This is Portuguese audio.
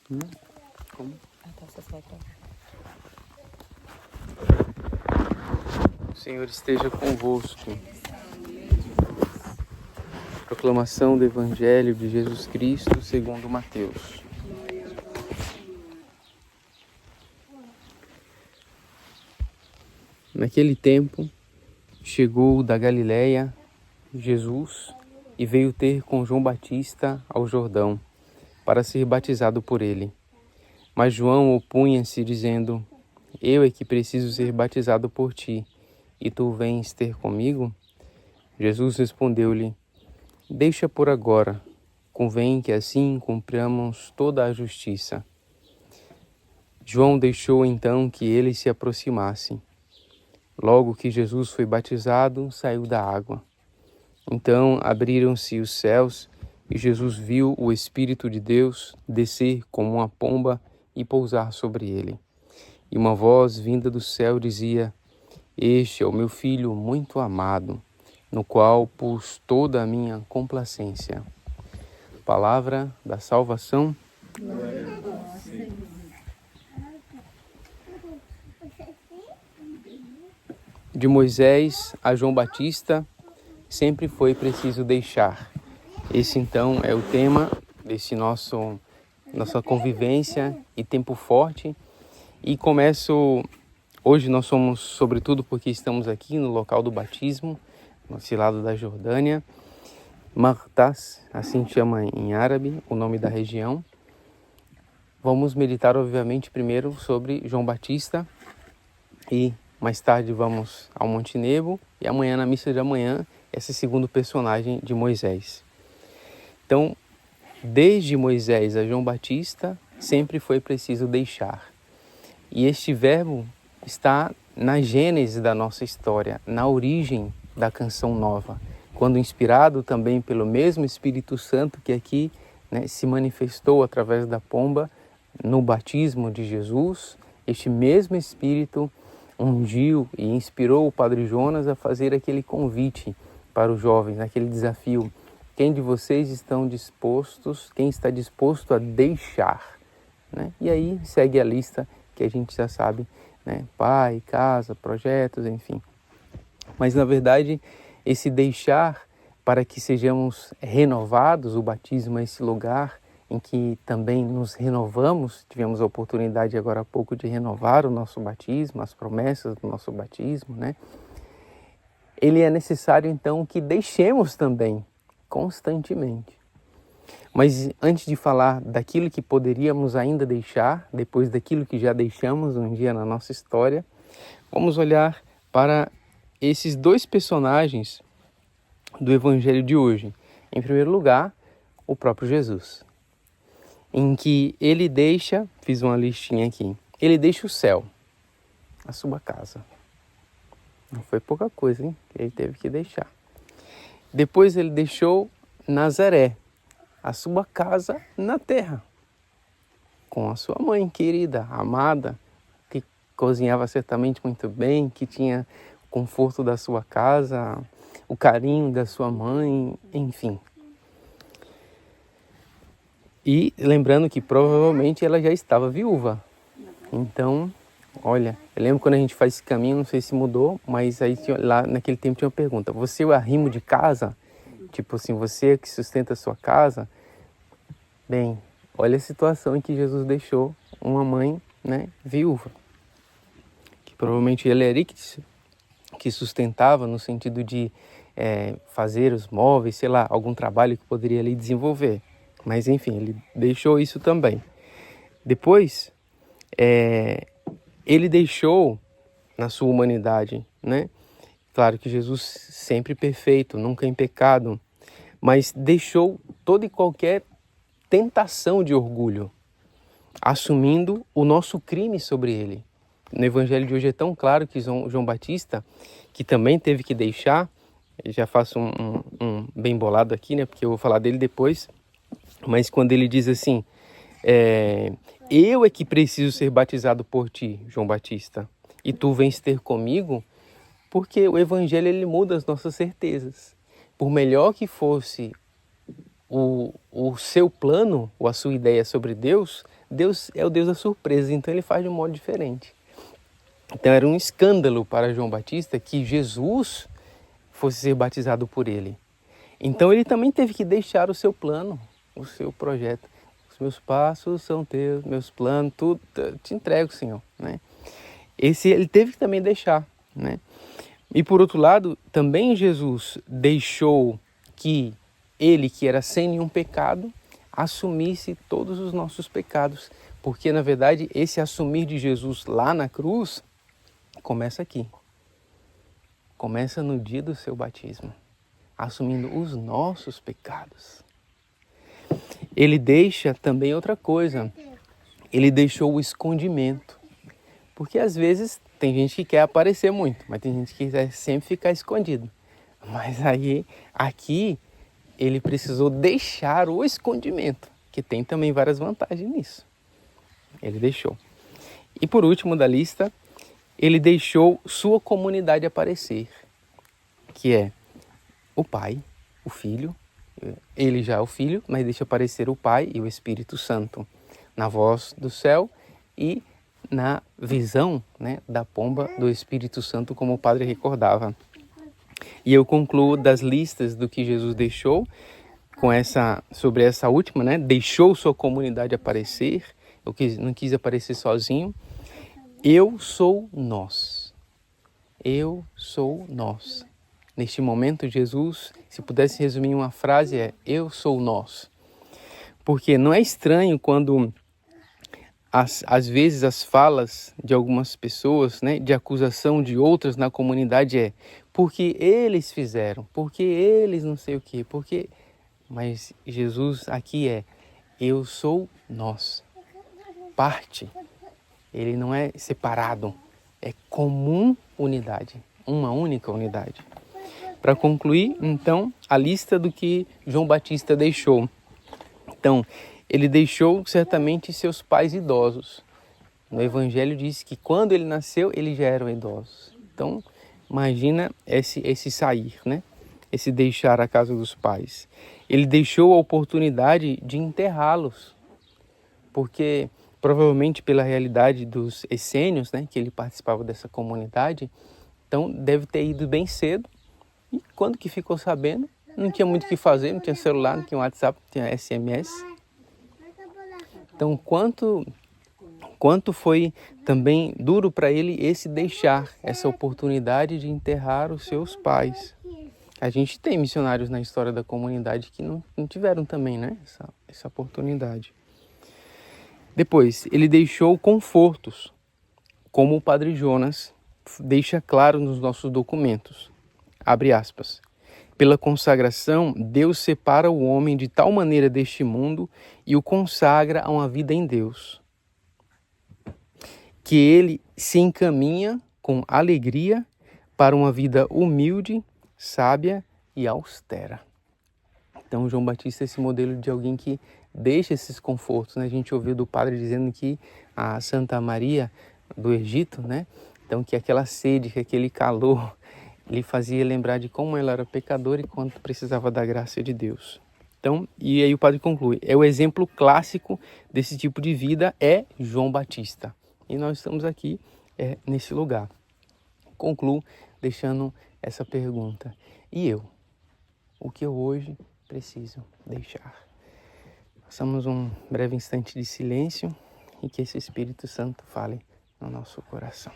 Como? Tá, você vai pra lá. O Senhor esteja convosco. Proclamação do Evangelho de Jesus Cristo segundo Mateus. Naquele tempo, chegou da Galiléia Jesus e veio ter com João Batista ao Jordão, para ser batizado por ele. Mas João opunha-se, dizendo: Eu é que preciso ser batizado por ti, e tu vens ter comigo? Jesus respondeu-lhe: Deixa por agora, convém que assim cumpramos toda a justiça. João deixou então que ele se aproximasse. Logo que Jesus foi batizado, saiu da água. Então abriram-se os céus e Jesus viu o Espírito de Deus descer como uma pomba e pousar sobre ele. E uma voz vinda do céu dizia: Este é o meu Filho muito amado, no qual pus toda a minha complacência. Palavra da salvação. De Moisés a João Batista, sempre foi preciso deixar. Esse então é o tema desse nossa convivência e tempo forte. E começo, hoje nós somos, sobretudo porque estamos aqui no local do batismo, nesse lado da Jordânia, Martas, assim chama em árabe o nome da região. Vamos meditar, obviamente, primeiro sobre João Batista e mais tarde vamos ao Monte Nebo e amanhã, na missa de amanhã, esse segundo personagem de Moisés. Então, desde Moisés a João Batista, sempre foi preciso deixar. E este verbo está na gênese da nossa história, na origem da canção nova, quando inspirado também pelo mesmo Espírito Santo que aqui se manifestou através da pomba no batismo de Jesus. Este mesmo Espírito ungiu e inspirou o Padre Jonas a fazer aquele convite para os jovens, aquele desafio: quem de vocês estão dispostos, quem está disposto a deixar? E aí segue a lista que a gente já sabe, pai, casa, projetos, enfim. Mas na verdade, esse deixar para que sejamos renovados, o batismo é esse lugar em que também nos renovamos. Tivemos a oportunidade agora há pouco de renovar o nosso batismo, as promessas do nosso batismo, Ele é necessário então que deixemos também, constantemente. Mas antes de falar daquilo que poderíamos ainda deixar, depois daquilo que já deixamos um dia na nossa história, vamos olhar para esses dois personagens do Evangelho de hoje. Em primeiro lugar, o próprio Jesus, em que ele deixa, fiz uma listinha aqui, ele deixa o céu, a sua casa. Não foi pouca coisa, que ele teve que deixar. Depois ele deixou Nazaré, a sua casa na terra, com a sua mãe querida, amada, que cozinhava certamente muito bem, que tinha o conforto da sua casa, o carinho da sua mãe, enfim. E lembrando que provavelmente ela já estava viúva. Então, olha, eu lembro quando a gente faz esse caminho, não sei se mudou, mas aí lá naquele tempo tinha uma pergunta: você é o arrimo de casa? Tipo assim, você que sustenta a sua casa? Bem, olha a situação em que Jesus deixou uma mãe, viúva. Que provavelmente ele era que sustentava no sentido de fazer os móveis, sei lá, algum trabalho que poderia ali desenvolver. Mas enfim, ele deixou isso também. Depois, ele deixou na sua humanidade, Claro que Jesus sempre perfeito, nunca em pecado, mas deixou toda e qualquer tentação de orgulho, assumindo o nosso crime sobre ele. No Evangelho de hoje é tão claro que João Batista, que também teve que deixar, já faço um bem bolado aqui, porque eu vou falar dele depois, mas quando ele diz assim, eu é que preciso ser batizado por ti, João Batista, e tu vens ter comigo, porque o Evangelho ele muda as nossas certezas. Por melhor que fosse o seu plano ou a sua ideia sobre Deus, Deus é o Deus da surpresa, então ele faz de um modo diferente. Então era um escândalo para João Batista que Jesus fosse ser batizado por ele. Então ele também teve que deixar o seu plano, o seu projeto. Os meus passos são teus, meus planos, tudo te entrego, Senhor, né? Esse ele teve que também deixar, né? E por outro lado, também Jesus deixou que ele, que era sem nenhum pecado, assumisse todos os nossos pecados. Porque, na verdade, esse assumir de Jesus lá na cruz começa aqui. Começa no dia do seu batismo, assumindo os nossos pecados. Ele deixa também outra coisa. Ele deixou o escondimento. Porque às vezes tem gente que quer aparecer muito, mas tem gente que quer sempre ficar escondido. Mas aí, aqui, ele precisou deixar o escondimento, que tem também várias vantagens nisso. Ele deixou. E por último da lista, ele deixou sua comunidade aparecer, que é o Pai, o Filho. Ele já é o Filho, mas deixa aparecer o Pai e o Espírito Santo na voz do céu e na visão, né, da pomba do Espírito Santo, como o padre recordava. E eu concluo das listas do que Jesus deixou sobre essa última, né? Deixou sua comunidade aparecer, não quis aparecer sozinho. Eu sou nós. Eu sou nós. Neste momento, Jesus, se pudesse resumir em uma frase, é: eu sou nós. Porque não é estranho quando às vezes as falas de algumas pessoas, né, de acusação de outras na comunidade é porque eles fizeram, porque eles não sei o quê, porque... Mas Jesus aqui é: eu sou nós. Parte. Ele não é separado, é comum unidade, uma única unidade. Para concluir, então, a lista do que João Batista deixou. Então, ele deixou certamente seus pais idosos. No Evangelho diz que quando ele nasceu, eles já eram idosos. Então, imagina esse sair, né? Esse deixar a casa dos pais. Ele deixou a oportunidade de enterrá-los, porque provavelmente pela realidade dos essênios, né, que ele participava dessa comunidade, então deve ter ido bem cedo. E quando que ficou sabendo, não tinha muito o que fazer, não tinha celular, não tinha WhatsApp, não tinha SMS. Então, quanto foi também duro para ele esse deixar essa oportunidade de enterrar os seus pais. A gente tem missionários na história da comunidade que não tiveram também, né, essa oportunidade. Depois, ele deixou confortos, como o Padre Jonas deixa claro nos nossos documentos. Abre aspas. Pela consagração, Deus separa o homem de tal maneira deste mundo e o consagra a uma vida em Deus, que ele se encaminha com alegria para uma vida humilde, sábia e austera. Então, João Batista é esse modelo de alguém que deixa esses confortos, né? A gente ouviu do padre dizendo que a Santa Maria do Egito, né? Então, que aquela sede, que aquele calor, lhe fazia lembrar de como ela era pecadora e quanto precisava da graça de Deus. Então, e aí o padre conclui, o exemplo clássico desse tipo de vida é João Batista. E nós estamos aqui nesse lugar. Concluo deixando essa pergunta. E eu? O que eu hoje preciso deixar? Passamos um breve instante de silêncio e que esse Espírito Santo fale no nosso coração.